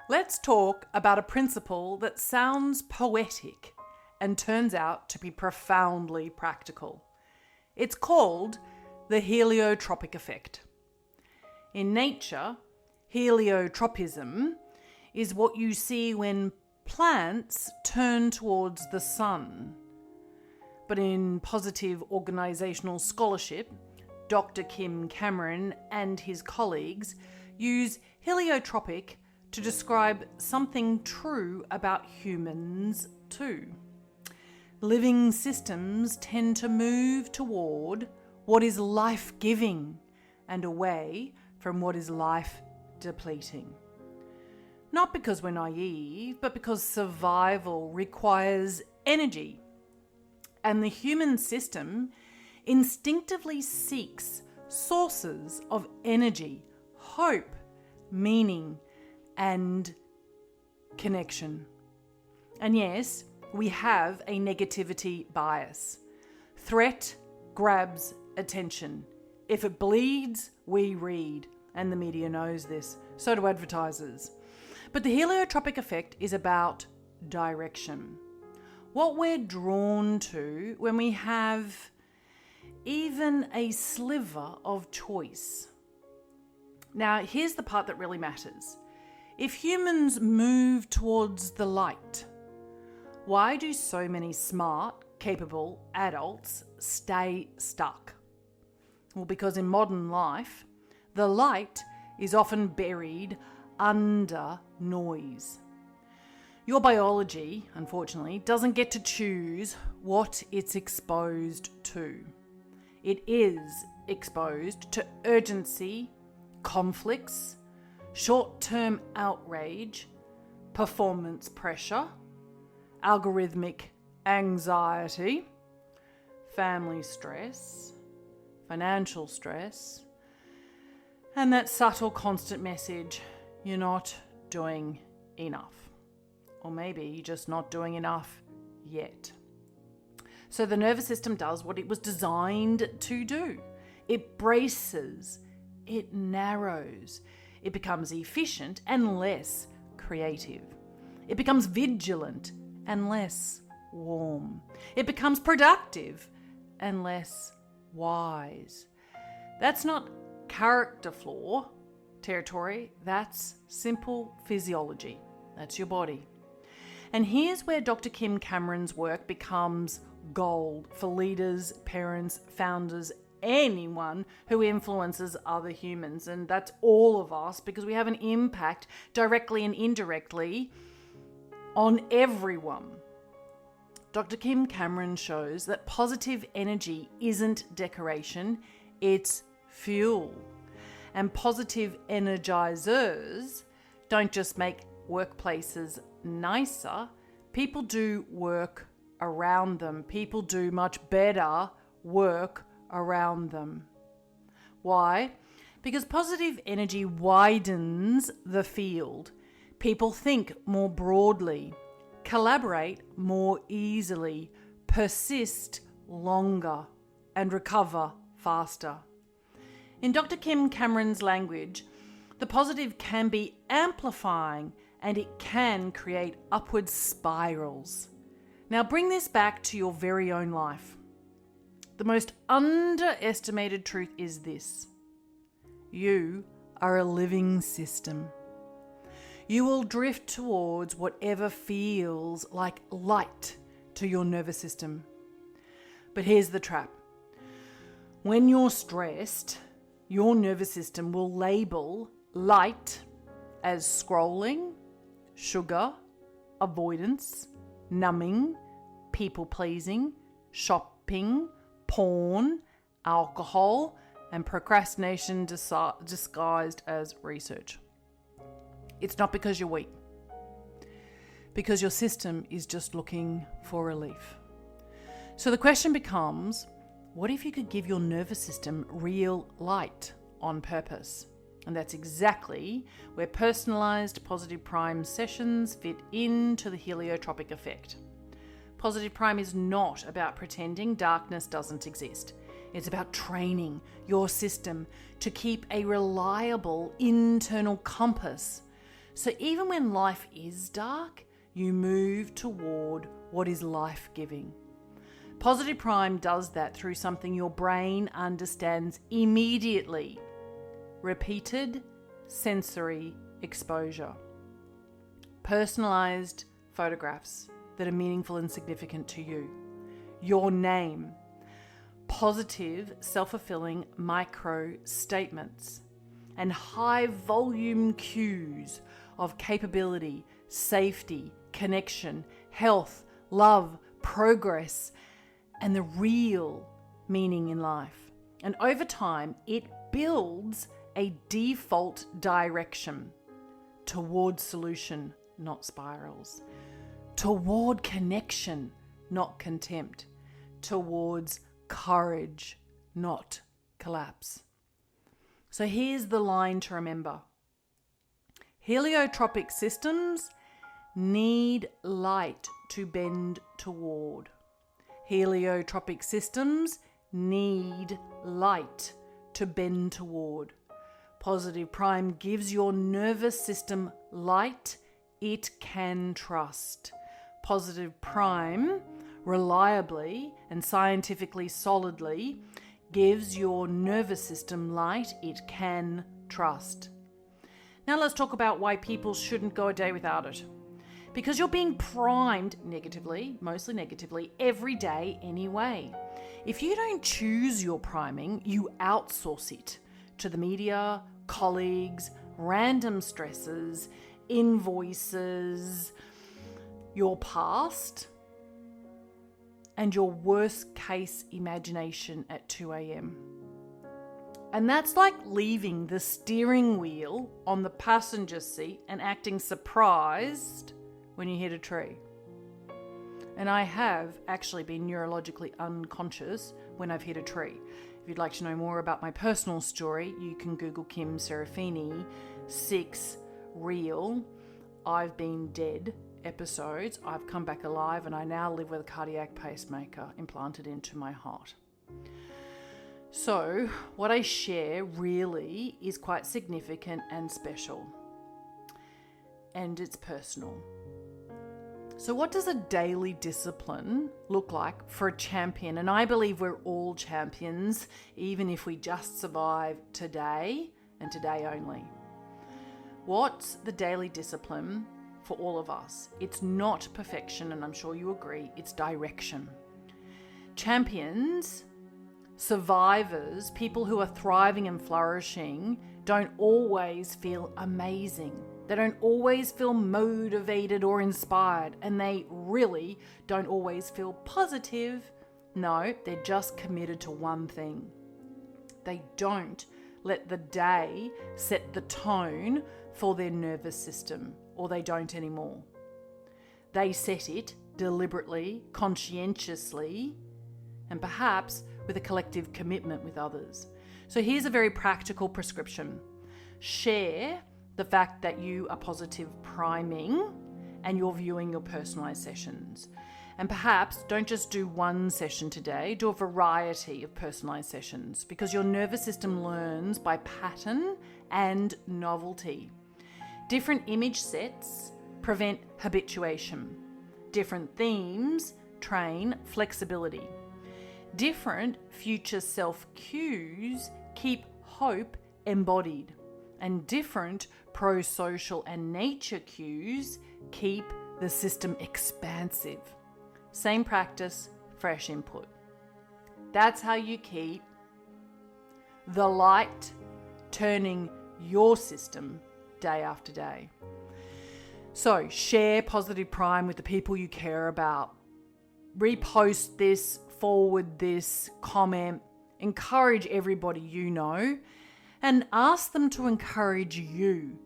Let's talk about a principle that sounds poetic and turns out to be profoundly practical. It's called the heliotropic effect. In nature, heliotropism is what you see when plants turn towards the sun. But in positive organisational scholarship, Dr. Kim Cameron and his colleagues use heliotropic to describe something true about humans too. Living systems tend to move toward what is life-giving and away from what is life-depleting. Not because we're naive, but because survival requires energy. And the human system instinctively seeks sources of energy, hope, meaning, and connection. And yes, we have a negativity bias. Threat grabs attention. If it bleeds, we read. And the media knows this. So do advertisers. But the heliotropic effect is about direction. What we're drawn to when we have even a sliver of choice. Now, here's the part that really matters. If humans move towards the light, why do so many smart, capable adults stay stuck? Well, because in modern life, the light is often buried under noise. Your biology, unfortunately, doesn't get to choose what it's exposed to. It is exposed to urgency, conflicts, short-term outrage, performance pressure, algorithmic anxiety, family stress, financial stress, and that subtle constant message, you're not doing enough. Or maybe you're just not doing enough yet. So the nervous system does what it was designed to do. It braces, it narrows, it becomes efficient and less creative. It becomes vigilant and less warm. It becomes productive and less wise. That's not character flaw territory, that's simple physiology. That's your body. And here's where Dr. Kim Cameron's work becomes gold for leaders, parents, founders, anyone who influences other humans. And that's all of us, because we have an impact directly and indirectly on everyone. Dr. Kim Cameron shows that positive energy isn't decoration, it's fuel. And positive energizers don't just make workplaces nicer, people do work around them. People do much better work around them. Why? Because positive energy widens the field. People think more broadly, collaborate more easily, persist longer, and recover faster. In Dr. Kim Cameron's language, the positive can be amplifying and it can create upward spirals. Now bring this back to your very own life. The most underestimated truth is this: you are a living system. You will drift towards whatever feels like light to your nervous system. But here's the trap. When you're stressed, your nervous system will label light as scrolling, sugar, avoidance, numbing, people-pleasing, shopping, porn, alcohol, and procrastination disguised as research. It's not because you're weak, because your system is just looking for relief. So the question becomes, what if you could give your nervous system real light on purpose? And that's exactly where personalized Positive Prime sessions fit into the heliotropic effect. Positive Prime is not about pretending darkness doesn't exist. It's about training your system to keep a reliable internal compass So even when life is dark, you move toward what is life-giving. Positive Prime does that through something your brain understands immediately: repeated sensory exposure. Personalized photographs that are meaningful and significant to you. Your name. Positive, self-fulfilling micro statements. And high volume cues of capability, safety, connection, health, love, progress, and the real meaning in life. And over time, it builds a default direction toward solution, not spirals, toward connection, not contempt, towards courage, not collapse. So here's the line to remember. Heliotropic systems need light to bend toward. Heliotropic systems need light to bend toward. Positive Prime gives your nervous system light it can trust. Positive Prime reliably and scientifically solidly gives your nervous system light it can trust. Now let's talk about why people shouldn't go a day without it. Because you're being primed negatively, mostly negatively, every day anyway. If you don't choose your priming, you outsource it to the media, colleagues, random stresses, invoices, your past, and your worst case imagination at 2 a.m. And that's like leaving the steering wheel on the passenger seat and acting surprised when you hit a tree. And I have actually been neurologically unconscious when I've hit a tree. If you'd like to know more about my personal story, you can Google Kim Serafini 6 real I've been dead episodes. I've come back alive and I now live with a cardiac pacemaker implanted into my heart. So what I share really is quite significant and special. And it's personal. So what does a daily discipline look like for a champion? And I believe we're all champions, even if we just survive today and today only. What's the daily discipline for all of us? It's not perfection, and I'm sure you agree, it's direction. Champions, survivors, people who are thriving and flourishing don't always feel amazing. They don't always feel motivated or inspired, and they really don't always feel positive. No, they're just committed to one thing. They don't let the day set the tone for their nervous system, or they don't anymore. They set it deliberately, conscientiously, and perhaps with a collective commitment with others. So here's a very practical prescription. Share the fact that you are positive priming and you're viewing your personalized sessions. And perhaps don't just do one session today, do a variety of personalized sessions, because your nervous system learns by pattern and novelty. Different image sets prevent habituation. Different themes train flexibility. Different future self cues keep hope embodied. And different pro-social and nature cues keep the system expansive. Same practice, fresh input. That's how you keep the light turning your system day after day. So share Positive Prime with the people you care about. Repost this, forward this, comment, encourage everybody you know, and ask them to encourage you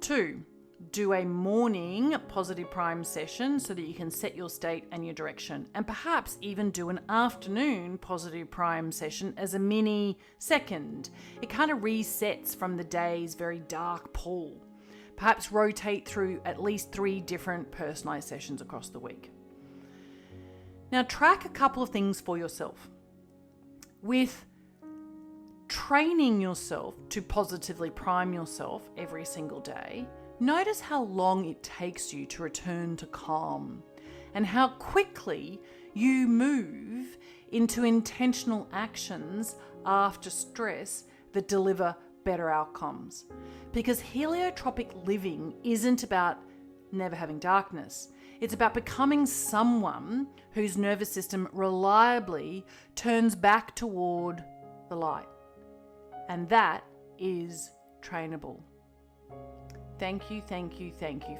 to do a morning Positive Prime session so that you can set your state and your direction, and perhaps even do an afternoon Positive Prime session as a mini second. It kind of resets from the day's very dark pull. Perhaps rotate through at least 3 different personalized sessions across the week. Now track a couple of things for yourself. With training yourself to positively prime yourself every single day, Notice how long it takes you to return to calm and how quickly you move into intentional actions after stress that deliver better outcomes. Because heliotropic living isn't about never having darkness. It's about becoming someone whose nervous system reliably turns back toward the light. And that is trainable. Thank you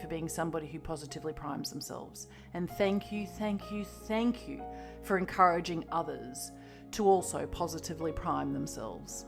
for being somebody who positively primes themselves. And thank you for encouraging others to also positively prime themselves.